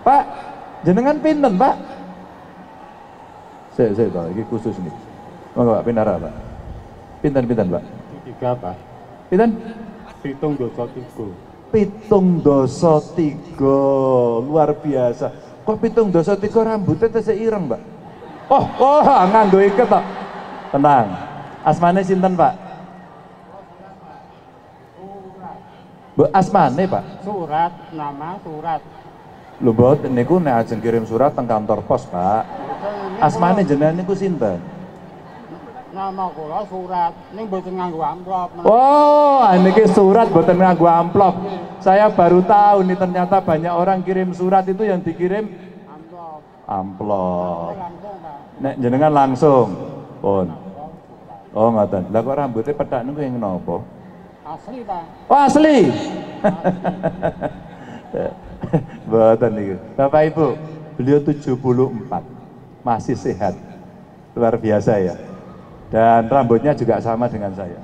Pak, jenengan pinten, Pak? Saya tahu, ini khusus nih. Monggo Pak, pinara Pak. Pinten, Pak? 3, Pak. Pinten? 7,3. 7,3, luar biasa. Kok 7,3 rambutnya tesih ireng, Pak? Oh, nganggo iket Pak. Tenang. Asmane sinten, Pak? Bu asmane, Pak? Surat, nama surat. Lho, Bot, niku nek ajeng kirim surat teng kantor pos, Pak. Asmane jenengan niku sinten? Nama kula surat, ning mboten nganggo amplop. Oh, niki surat mboten nganggo amplop. Saya baru tahu nih ternyata banyak orang kirim surat itu yang dikirim amplop. Nek jenengan langsung, pun. Oh, ngoten. Lah kok rambutnya pethak niku yang napa? Asli, Pak. Oh, asli. Mboten niku. Bapak Ibu, beliau 74. Masih sehat. Luar biasa ya. Dan rambutnya juga sama dengan saya.